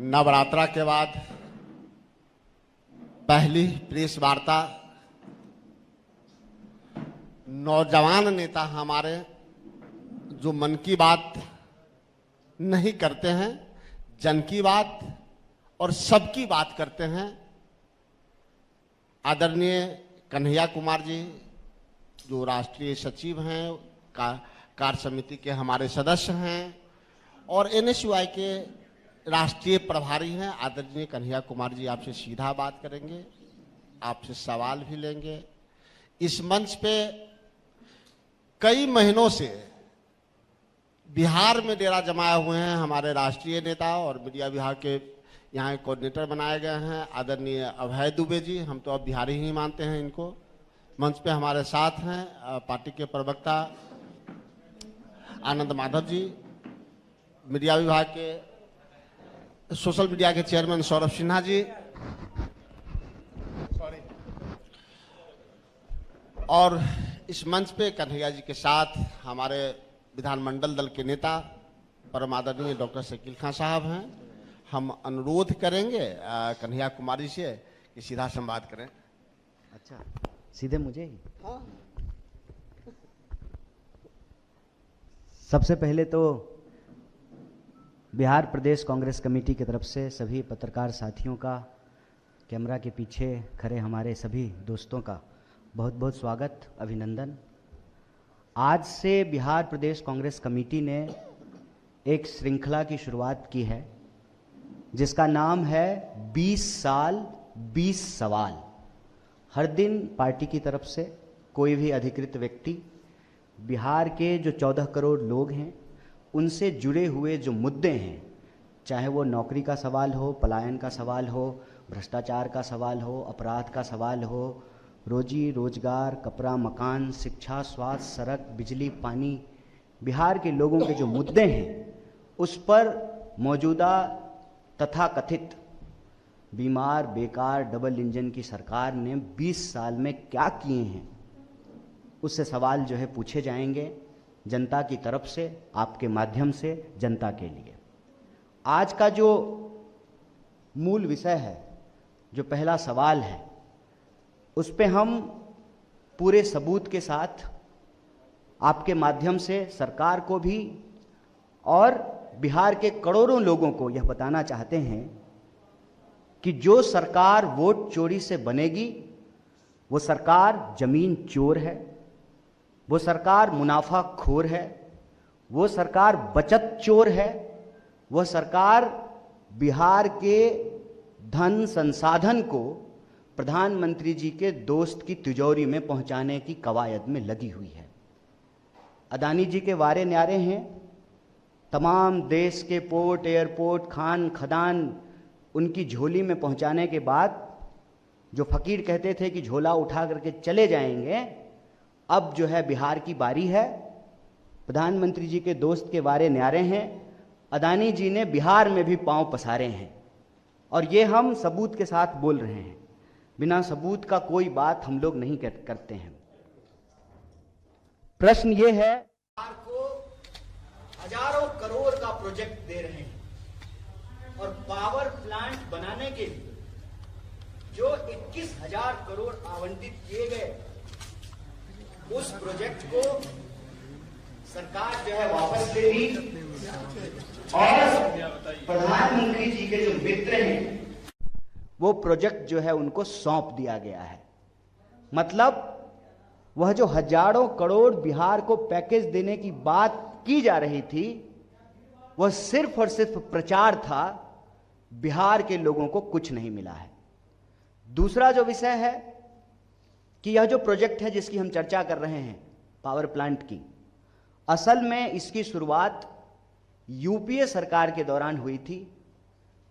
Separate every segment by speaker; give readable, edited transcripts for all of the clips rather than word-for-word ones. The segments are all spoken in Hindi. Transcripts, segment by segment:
Speaker 1: नवरात्रा के बाद पहली प्रेस वार्ता नौजवान नेता हमारे जो मन की बात नहीं करते हैं, जन की बात और सबकी बात करते हैं, आदरणीय कन्हैया कुमार जी जो राष्ट्रीय सचिव हैं, कार्य समिति के हमारे सदस्य हैं और एनएसयूआई के राष्ट्रीय प्रभारी हैं। आदरणीय कन्हैया कुमार जी आपसे सीधा बात करेंगे, आपसे सवाल भी लेंगे। इस मंच पे कई महीनों से बिहार में डेरा जमाए हुए हैं हमारे राष्ट्रीय नेता और मीडिया विभाग के यहाँ कोऑर्डिनेटर बनाए गए हैं आदरणीय अभय दुबे जी। हम तो अब बिहारी ही मानते हैं इनको। मंच पे हमारे साथ हैं पार्टी के प्रवक्ता आनंद माधव जी, मीडिया विभाग के सोशल मीडिया के चेयरमैन सौरभ सिन्हा जी और इस मंच पे कन्हैया जी के साथ हमारे विधानमंडल दल के नेता परम आदरणीय डॉक्टर शकील खान साहब हैं। हम अनुरोध करेंगे कन्हैया कुमारी से कि सीधा संवाद करें।
Speaker 2: अच्छा, सीधे मुझे ही?
Speaker 1: हाँ।
Speaker 2: सबसे पहले तो बिहार प्रदेश कांग्रेस कमेटी की तरफ से सभी पत्रकार साथियों का, कैमरा के पीछे खड़े हमारे सभी दोस्तों का बहुत बहुत स्वागत, अभिनंदन। आज से बिहार प्रदेश कांग्रेस कमेटी ने एक श्रृंखला की शुरुआत की है जिसका नाम है 20 साल 20 सवाल। हर दिन पार्टी की तरफ से कोई भी अधिकृत व्यक्ति बिहार के जो 14 करोड़ लोग हैं उनसे जुड़े हुए जो मुद्दे हैं, चाहे वो नौकरी का सवाल हो, पलायन का सवाल हो, भ्रष्टाचार का सवाल हो, अपराध का सवाल हो, रोजी रोजगार, कपड़ा मकान, शिक्षा, स्वास्थ्य, सड़क, बिजली, पानी, बिहार के लोगों के जो मुद्दे हैं उस पर मौजूदा तथाकथित बीमार, बेकार, डबल इंजन की सरकार ने 20 साल में क्या किए हैं उससे सवाल जो है पूछे जाएंगे जनता की तरफ से, आपके माध्यम से जनता के लिए। आज का जो मूल विषय है, जो पहला सवाल है, उस पे हम पूरे सबूत के साथ आपके माध्यम से सरकार को भी और बिहार के करोड़ों लोगों को यह बताना चाहते हैं कि जो सरकार वोट चोरी से बनेगी वो सरकार जमीन चोर है, वो सरकार मुनाफाखोर है, वो सरकार बचत चोर है, वह सरकार बिहार के धन संसाधन को प्रधानमंत्री जी के दोस्त की तिजोरी में पहुंचाने की कवायद में लगी हुई है। अदानी जी के वारे न्यारे हैं, तमाम देश के पोर्ट, एयरपोर्ट, खान खदान उनकी झोली में पहुंचाने के बाद जो फकीर कहते थे कि झोला उठा करके चले जाएंगे, अब जो है बिहार की बारी है। प्रधानमंत्री जी के दोस्त के वारे न्यारे हैं, अदानी जी ने बिहार में भी पांव पसारे हैं और ये हम सबूत के साथ बोल रहे हैं। बिना सबूत का कोई बात हम लोग नहीं करते हैं। प्रश्न ये है,
Speaker 3: सरकार को हजारों करोड़ का प्रोजेक्ट दे रहे हैं और पावर प्लांट बनाने के लिए जो 21,000 करोड़ आवंटित किए गए, उस प्रोजेक्ट को सरकार जो है वापस ले ली और प्रधानमंत्री जी के जो मित्र हैं
Speaker 2: वो प्रोजेक्ट जो है उनको सौंप दिया गया है। मतलब वह जो हजारों करोड़ बिहार को पैकेज देने की बात की जा रही थी, वह सिर्फ और सिर्फ प्रचार था, बिहार के लोगों को कुछ नहीं मिला है। दूसरा जो विषय है कि यह जो प्रोजेक्ट है जिसकी हम चर्चा कर रहे हैं पावर प्लांट की, असल में इसकी शुरुआत यूपीए सरकार के दौरान हुई थी।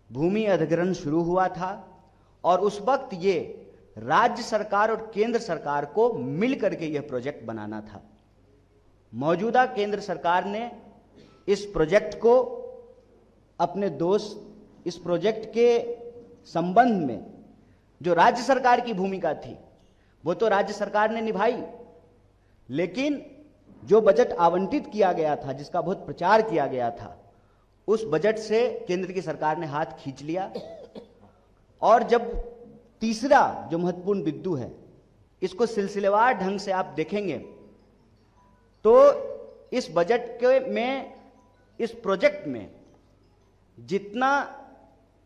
Speaker 2: भूमि अधिग्रहण शुरू हुआ था और उस वक्त ये राज्य सरकार और केंद्र सरकार को मिलकर के यह प्रोजेक्ट बनाना था। मौजूदा केंद्र सरकार ने इस प्रोजेक्ट को अपने दोस्त, इस प्रोजेक्ट के संबंध में जो राज्य सरकार की भूमिका थी वो तो राज्य सरकार ने निभाई, लेकिन जो बजट आवंटित किया गया था, जिसका बहुत प्रचार किया गया था, उस बजट से केंद्र की सरकार ने हाथ खींच लिया। और जब तीसरा जो महत्वपूर्ण बिंदु है, इसको सिलसिलेवार ढंग से आप देखेंगे तो इस बजट के में, इस प्रोजेक्ट में जितना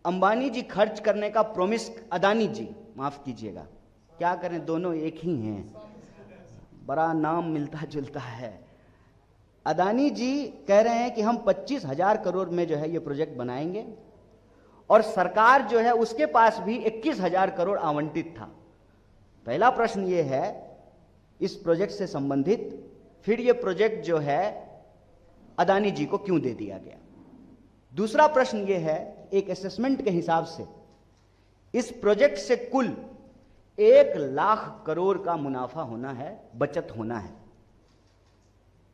Speaker 2: अंबानी जी खर्च करने का प्रॉमिस, अदानी जी, माफ कीजिएगा, क्या करें दोनों एक ही हैं, बड़ा नाम मिलता जुलता है। अदानी जी कह रहे हैं कि हम 25,000 करोड़ में जो है ये प्रोजेक्ट बनाएंगे, और सरकार जो है उसके पास भी 21,000 करोड़ आवंटित था। पहला प्रश्न ये है इस प्रोजेक्ट से संबंधित, फिर ये प्रोजेक्ट जो है अदानी जी को क्यों दे दिया गया। दूसरा प्रश्न ये है, एक असेसमेंट के हिसाब से इस प्रोजेक्ट से कुल 1 लाख करोड़ का मुनाफा होना है, बचत होना है,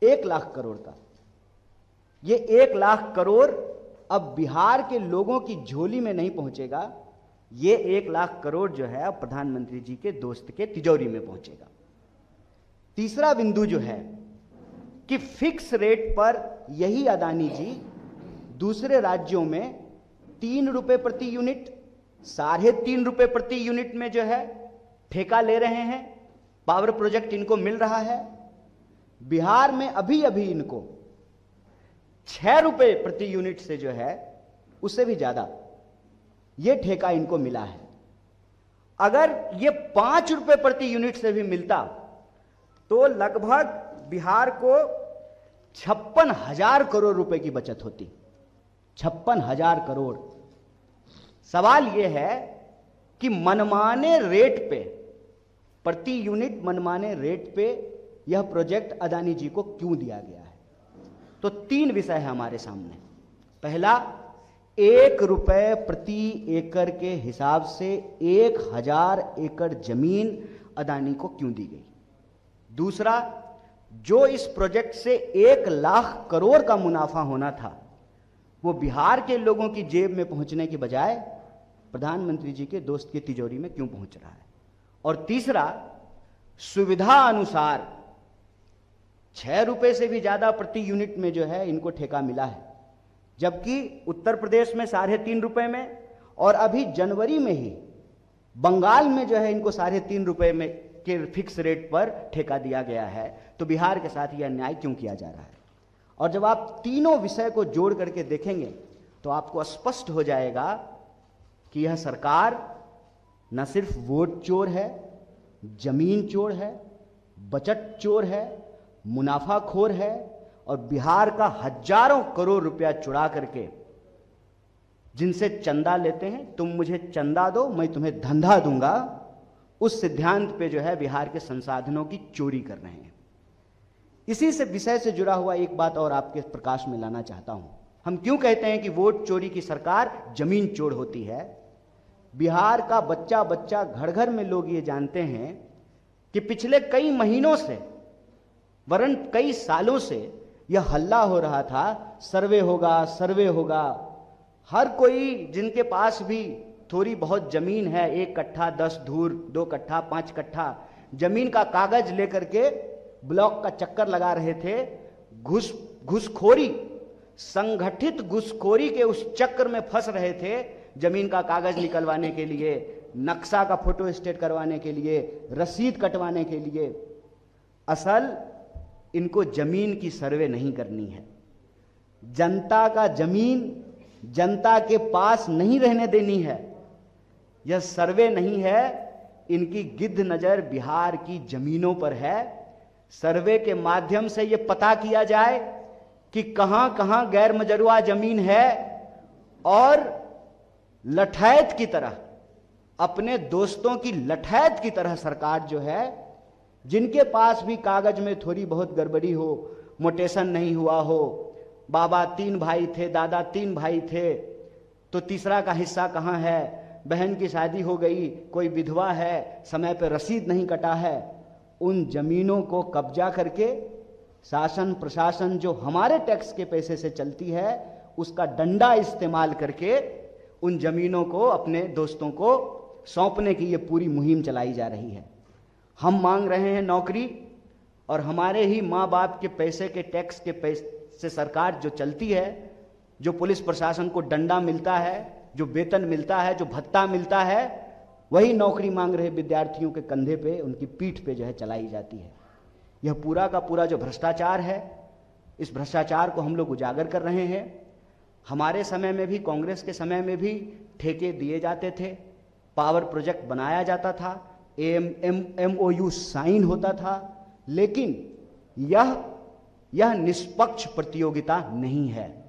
Speaker 2: 1 लाख करोड़ का। ये 1 लाख करोड़ अब बिहार के लोगों की झोली में नहीं पहुंचेगा, ये 1 लाख करोड़ जो है प्रधानमंत्री जी के दोस्त के तिजोरी में पहुंचेगा। तीसरा बिंदु जो है कि फिक्स रेट पर यही अदानी जी दूसरे राज्यों में 3 रुपए प्रति यूनिट, 3.5 रुपए प्रति यूनिट में जो है ठेका ले रहे हैं, पावर प्रोजेक्ट इनको मिल रहा है। बिहार में अभी अभी इनको 6 रुपए प्रति यूनिट से जो है उससे भी ज्यादा ये ठेका इनको मिला है। अगर ये 5 रुपए प्रति यूनिट से भी मिलता तो लगभग बिहार को 56,000 करोड़ रुपए की बचत होती। 56,000 करोड़। सवाल यह है कि मनमाने रेट पे, प्रति यूनिट मनमाने रेट पे यह प्रोजेक्ट अदानी जी को क्यों दिया गया है। तो 3 विषय है हमारे सामने। पहला, 1 रुपए प्रति एकड़ के हिसाब से 1,000 एकड़ जमीन अदानी को क्यों दी गई। दूसरा, जो इस प्रोजेक्ट से 1 लाख करोड़ का मुनाफा होना था वो बिहार के लोगों की जेब में पहुंचने की बजाय प्रधानमंत्री जी के दोस्त की तिजोरी में क्यों पहुंच रहा है। और तीसरा, सुविधा अनुसार 6 रुपए से भी ज्यादा प्रति यूनिट में जो है इनको ठेका मिला है, जबकि उत्तर प्रदेश में 3.5 रुपए में, और अभी जनवरी में ही बंगाल में जो है इनको 3.5 रुपए में के फिक्स रेट पर ठेका दिया गया है। तो बिहार के साथ यह अन्याय क्यों किया जा रहा है। और जब आप तीनों विषय को जोड़ करके देखेंगे तो आपको स्पष्ट हो जाएगा कि यह सरकार न सिर्फ वोट चोर है, जमीन चोर है, बचत चोर है, मुनाफाखोर है, और बिहार का हजारों करोड़ रुपया चुरा करके जिनसे चंदा लेते हैं, तुम मुझे चंदा दो मैं तुम्हें धंधा दूंगा, उस सिद्धांत पे जो है बिहार के संसाधनों की चोरी कर रहे हैं। इसी से विषय से जुड़ा हुआ एक बात और आपके प्रकाश में लाना चाहता हूं। हम क्यों कहते हैं कि वोट चोरी की सरकार जमीन चोर होती है। बिहार का बच्चा बच्चा, घर घर में लोग ये जानते हैं कि पिछले कई महीनों से, वरन कई सालों से यह हल्ला हो रहा था, सर्वे होगा, सर्वे होगा। हर कोई जिनके पास भी थोड़ी बहुत जमीन है, 1 कट्ठा 10 धूर, 2 कट्ठा 5 कट्ठा जमीन का कागज लेकर के ब्लॉक का चक्कर लगा रहे थे। घुसखोरी, संगठित घुसखोरी के उस चक्कर में फंस रहे थे, जमीन का कागज निकलवाने के लिए, नक्शा का फोटो स्टेट करवाने के लिए, रसीद कटवाने के लिए। असल इनको जमीन की सर्वे नहीं करनी है। जनता का जमीन जनता के पास नहीं रहने देनी है। यह सर्वे नहीं है, इनकी गिद्ध नजर बिहार की जमीनों पर है। सर्वे के माध्यम से यह पता किया जाए कि कहां कहां गैर मजरूआ जमीन है, और लठैत की तरह, अपने दोस्तों की लठैत की तरह सरकार जो है, जिनके पास भी कागज में थोड़ी बहुत गड़बड़ी हो, मोटेशन नहीं हुआ हो, बाबा 3 भाई थे, दादा 3 भाई थे, तो तीसरा का हिस्सा कहां है, बहन की शादी हो गई, कोई विधवा है, समय पर रसीद नहीं कटा है, उन जमीनों को कब्जा करके शासन प्रशासन जो हमारे टैक्स के पैसे से चलती है, उसका डंडा इस्तेमाल करके उन जमीनों को अपने दोस्तों को सौंपने की ये पूरी मुहिम चलाई जा रही है। हम मांग रहे हैं नौकरी, और हमारे ही माँ बाप के पैसे के टैक्स के पैसे से सरकार जो चलती है, जो पुलिस प्रशासन को दंडा मिलता है, जो वेतन मिलता है, जो भत्ता मिलता है, वही नौकरी मांग रहे विद्यार्थियों के कंधे पे, उनकी पीठ पे जो है चलाई जाती है। यह पूरा का पूरा जो भ्रष्टाचार है, इस भ्रष्टाचार को हम लोग उजागर कर रहे हैं। हमारे समय में भी, कांग्रेस के समय में भी ठेके दिए जाते थे, पावर प्रोजेक्ट बनाया जाता था, MOU साइन होता था, लेकिन यह निष्पक्ष प्रतियोगिता नहीं है।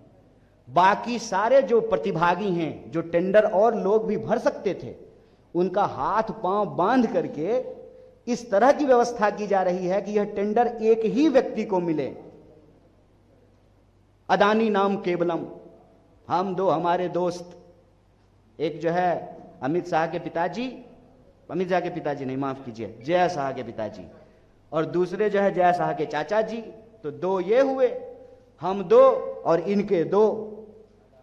Speaker 2: बाकी सारे जो प्रतिभागी हैं, जो टेंडर और लोग भी भर सकते थे, उनका हाथ पांव बांध करके इस तरह की व्यवस्था की जा रही है कि यह टेंडर एक ही व्यक्ति को मिले। अदानी नाम केवलम। हम दो हमारे दोस्त, एक जो है अमित शाह के पिताजी नहीं, माफ कीजिए, जय शाह के पिताजी, और दूसरे जो है जय शाह के चाचा जी। तो दो ये हुए, हम दो और इनके दो,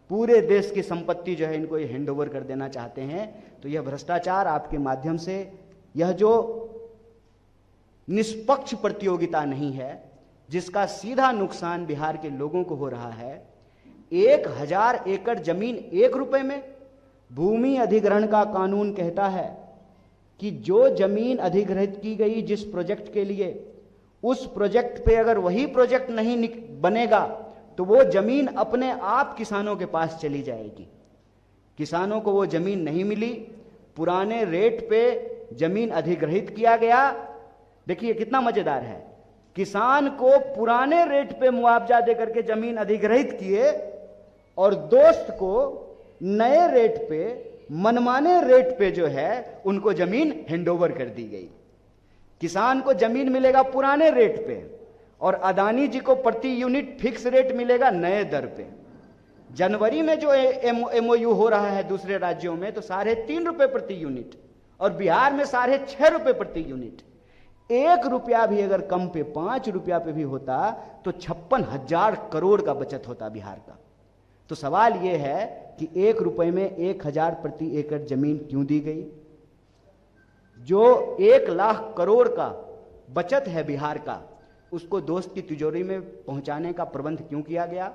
Speaker 2: पूरे देश की संपत्ति जो है इनको ये हैंड ओवर कर देना चाहते हैं। तो यह भ्रष्टाचार आपके माध्यम से, यह जो निष्पक्ष प्रतियोगिता नहीं है, जिसका सीधा नुकसान बिहार के लोगों को हो रहा है। 1000 एकड़ जमीन 1 रुपए में। भूमि अधिग्रहण का कानून कहता है कि जो जमीन अधिग्रहित की गई जिस प्रोजेक्ट के लिए, उस प्रोजेक्ट पे अगर वही प्रोजेक्ट नहीं बनेगा तो वो जमीन अपने आप किसानों के पास चली जाएगी। किसानों को वो जमीन नहीं मिली, पुराने रेट पे जमीन अधिग्रहित किया गया। देखिए कितना मजेदार है, किसान को पुराने रेट पे मुआवजा देकर के जमीन अधिग्रहित किए और दोस्त को नए रेट पे, मनमाने रेट पे जो है उनको जमीन हैंडओवर कर दी गई। किसान को जमीन मिलेगा पुराने रेट पे और अदानी जी को प्रति यूनिट फिक्स रेट मिलेगा नए दर पे। जनवरी में जो MOU हो रहा है दूसरे राज्यों में तो 3.5 रुपए प्रति यूनिट, और बिहार में 6.5 रुपए प्रति यूनिट। 1 रुपया भी अगर कम पे, 5 रुपया पे भी होता तो 56,000 करोड़ का बचत होता बिहार का। तो सवाल यह है कि 1 रुपए में 1000 प्रति एकड़ जमीन क्यों दी गई? जो 1 लाख करोड़ का बचत है बिहार का, उसको दोस्त की तिजोरी में पहुंचाने का प्रबंध क्यों किया गया?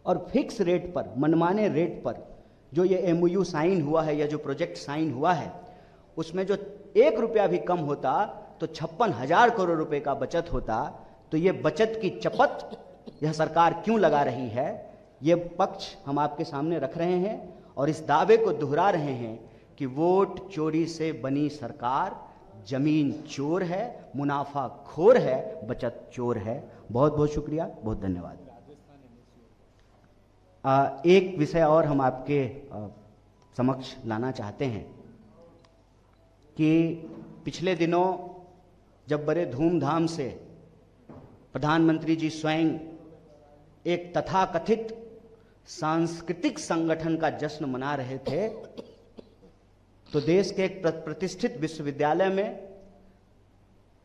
Speaker 2: और फिक्स रेट पर, मनमाने रेट पर जो ये MOU साइन हुआ है या जो प्रोजेक्ट साइन हुआ है, उसमें जो 1 रुपया भी कम होता तो 56,000 करोड़ रुपए का बचत होता। तो ये बचत की चपत यह सरकार क्यों लगा रही है, ये पक्ष हम आपके सामने रख रहे हैं और इस दावे को दोहरा रहे हैं कि वोट चोरी से बनी सरकार जमीन चोर है, मुनाफा खोर है, बचत चोर है। बहुत बहुत शुक्रिया, बहुत धन्यवाद। एक विषय और हम आपके समक्ष लाना चाहते हैं कि पिछले दिनों जब बड़े धूमधाम से प्रधानमंत्री जी स्वयं एक तथाकथित सांस्कृतिक संगठन का जश्न मना रहे थे, तो देश के एक प्रतिष्ठित विश्वविद्यालय में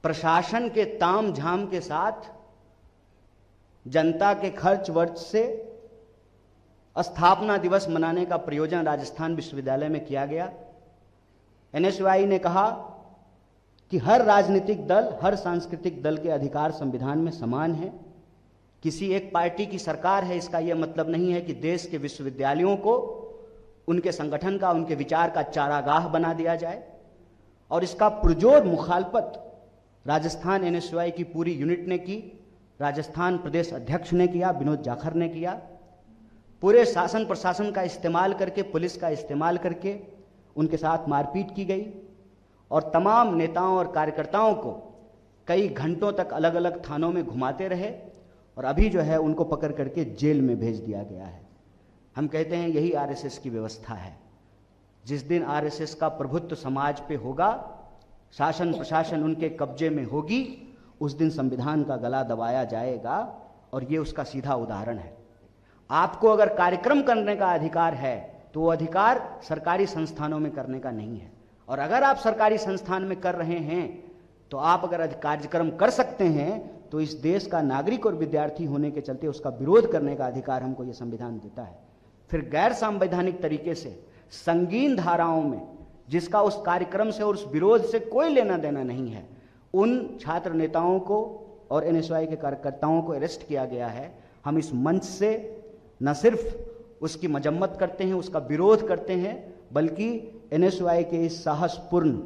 Speaker 2: प्रशासन के ताम झाम के साथ जनता के खर्च वर्च से स्थापना दिवस मनाने का प्रयोजन राजस्थान विश्वविद्यालय में किया गया। NSY ने कहा कि हर राजनीतिक दल, हर सांस्कृतिक दल के अधिकार संविधान में समान है। किसी एक पार्टी की सरकार है, इसका यह मतलब नहीं है कि देश के विश्वविद्यालयों को उनके संगठन का, उनके विचार का चारागाह बना दिया जाए। और इसका पुरजोर मुखालफत राजस्थान NSY की पूरी यूनिट ने की, राजस्थान प्रदेश अध्यक्ष ने किया, विनोद जाखड़ ने किया। पूरे शासन प्रशासन का इस्तेमाल करके, पुलिस का इस्तेमाल करके उनके साथ मारपीट की गई और तमाम नेताओं और कार्यकर्ताओं को कई घंटों तक अलग अलग थानों में घुमाते रहे और अभी जो है उनको पकड़ करके जेल में भेज दिया गया है। हम कहते हैं यही RSS की व्यवस्था है। जिस दिन RSS का प्रभुत्व समाज पे होगा, शासन प्रशासन उनके कब्जे में होगी, उस दिन संविधान का गला दबाया जाएगा। और ये उसका सीधा उदाहरण है। आपको अगर कार्यक्रम करने का अधिकार है तो वो अधिकार सरकारी संस्थानों में करने का नहीं है। और अगर आप सरकारी संस्थान में कर रहे हैं तो आप अगर कार्यक्रम कर सकते हैं तो इस देश का नागरिक और विद्यार्थी होने के चलते उसका विरोध करने का अधिकार हमको ये संविधान देता है। फिर गैर संवैधानिक तरीके से संगीन धाराओं में, जिसका उस कार्यक्रम से और उस विरोध से कोई लेना देना नहीं है, उन छात्र नेताओं को और NSY के कार्यकर्ताओं को अरेस्ट किया गया है। हम इस मंच से न सिर्फ उसकी मजम्मत करते हैं, उसका विरोध करते हैं, बल्कि एनएसयूआई के इस साहसपूर्ण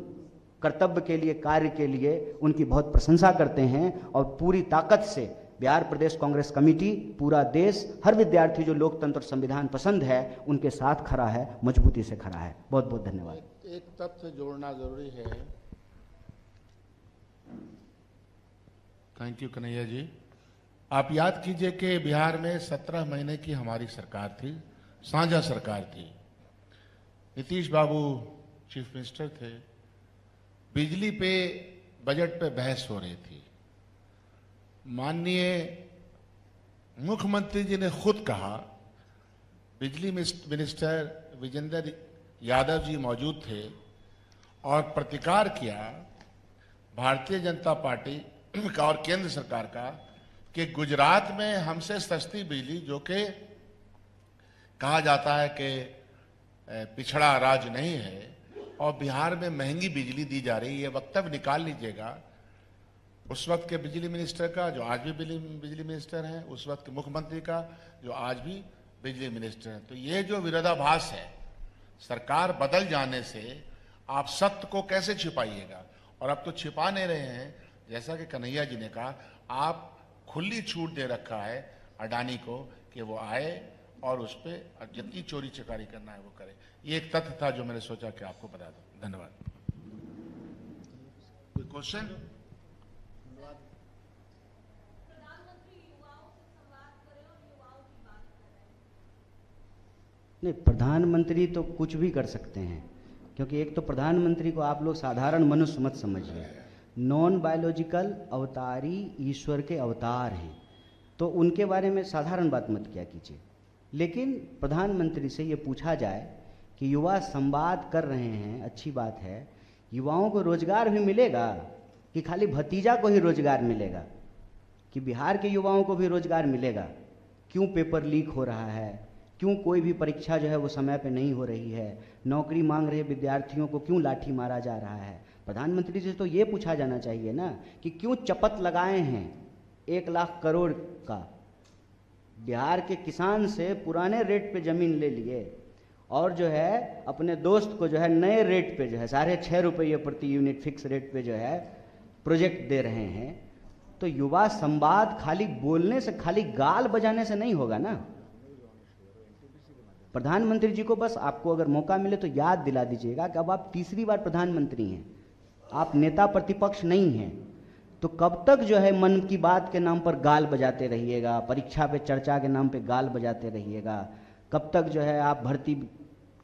Speaker 2: कर्तव्य के लिए, कार्य के लिए उनकी बहुत प्रशंसा करते हैं। और पूरी ताकत से बिहार प्रदेश कांग्रेस कमेटी, पूरा देश, हर विद्यार्थी जो लोकतंत्र और संविधान पसंद है उनके साथ खड़ा है, मजबूती से खड़ा है। बहुत बहुत धन्यवाद।
Speaker 4: एक तथ्य जोड़ना जरूरी है। Thank you Kanhaiya ji. आप याद कीजिए कि बिहार में 17 महीने की हमारी सरकार थी, साझा सरकार थी। नीतीश बाबू चीफ मिनिस्टर थे। बिजली पे, बजट पे बहस हो रही थी। माननीय मुख्यमंत्री जी ने खुद कहा, बिजली मिनिस्टर विजेंद्र यादव जी मौजूद थे और प्रतिकार किया भारतीय जनता पार्टी का और केंद्र सरकार का कि गुजरात में हमसे सस्ती बिजली, जो कि कहा जाता है कि पिछड़ा राज्य नहीं है, और बिहार में महंगी बिजली दी जा रही है। वक्तव्य निकाल लीजिएगा उस वक्त के बिजली मिनिस्टर का, जो आज भी बिजली मिनिस्टर हैं, उस वक्त के मुख्यमंत्री का, जो आज भी बिजली मिनिस्टर हैं। तो ये जो विरोधाभास है, सरकार बदल जाने से आप सत्य को कैसे छिपाइएगा? और अब तो छिपा नहीं रहे हैं। जैसा कि कन्हैया जी ने कहा, आप खुली छूट दे रखा है अडानी को कि वो आए और उस पर जितनी चोरी चकारी करना है वो करे। ये एक तथ्य था जो मैंने सोचा कि आपको बता दूं। धन्यवाद। कोई क्वेश्चन?
Speaker 2: नहीं, प्रधानमंत्री तो कुछ भी कर सकते हैं, क्योंकि एक तो प्रधानमंत्री को आप लोग साधारण मनुष्य मत समझिए। नॉन बायोलॉजिकल अवतारी ईश्वर के अवतार हैं, तो उनके बारे में साधारण बात मत किया कीजिए। लेकिन प्रधानमंत्री से ये पूछा जाए कि युवा संवाद कर रहे हैं, अच्छी बात है, युवाओं को रोजगार भी मिलेगा कि खाली भतीजा को ही रोजगार मिलेगा, कि बिहार के युवाओं को भी रोजगार मिलेगा? क्यों पेपर लीक हो रहा है? क्यों कोई भी परीक्षा जो है वो समय पे नहीं हो रही है? नौकरी मांग रहे विद्यार्थियों को क्यों लाठी मारा जा रहा है? प्रधानमंत्री से तो ये पूछा जाना चाहिए ना कि क्यों चपत लगाए हैं 1 लाख करोड़ का? बिहार के किसान से पुराने रेट पे ज़मीन ले लिए और जो है अपने दोस्त को जो है नए रेट पे जो है 6.5 रुपये प्रति यूनिट फिक्स रेट पे जो है प्रोजेक्ट दे रहे हैं। तो युवा संवाद खाली बोलने से, खाली गाल बजाने से नहीं होगा ना। प्रधानमंत्री जी को बस आपको अगर मौका मिले तो याद दिला दीजिएगा कि अब आप तीसरी बार प्रधानमंत्री हैं, आप नेता प्रतिपक्ष नहीं हैं। तो कब तक जो है मन की बात के नाम पर गाल बजाते रहिएगा, परीक्षा पे चर्चा के नाम पे गाल बजाते रहिएगा? कब तक जो है आप भर्ती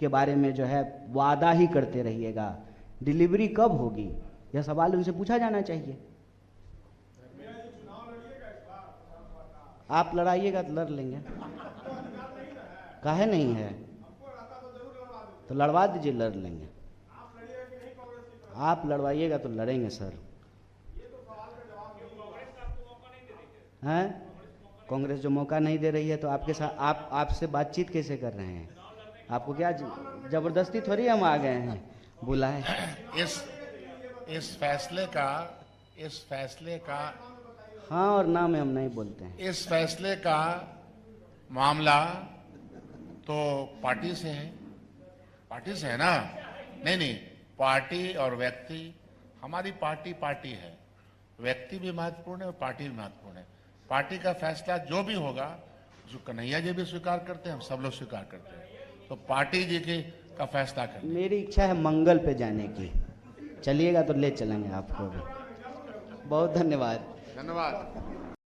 Speaker 2: के बारे में जो है वादा ही करते रहिएगा? डिलीवरी कब होगी? यह सवाल उनसे पूछा जाना चाहिए। आप लड़ाइएगा तो लड़ लेंगे, काहे नहीं है? तो लड़वा दीजिए, लड़ लेंगे। आप लड़वाइएगा तो लड़ेंगे सर। हैं? कांग्रेस जो मौका नहीं दे रही है तो आपके साथ आपसे बातचीत कैसे कर रहे हैं? आपको क्या जबरदस्ती थोड़ी हम आ गए हैं बुलाए?
Speaker 4: इस फैसले का
Speaker 2: हाँ और ना में हम नहीं बोलते हैं।
Speaker 4: इस फैसले का मामला तो पार्टी से है, ना? नहीं, पार्टी और व्यक्ति, हमारी पार्टी है, व्यक्ति भी महत्वपूर्ण है और पार्टी भी महत्वपूर्ण है। पार्टी का फैसला जो भी होगा, जो कन्हैया जी भी स्वीकार करते हैं, हम सब लोग स्वीकार करते हैं, तो पार्टी जी का फैसला करना।
Speaker 2: मेरी इच्छा है मंगल पे जाने की, चलिएगा तो ले चलेंगे आपको भी। बहुत धन्यवाद।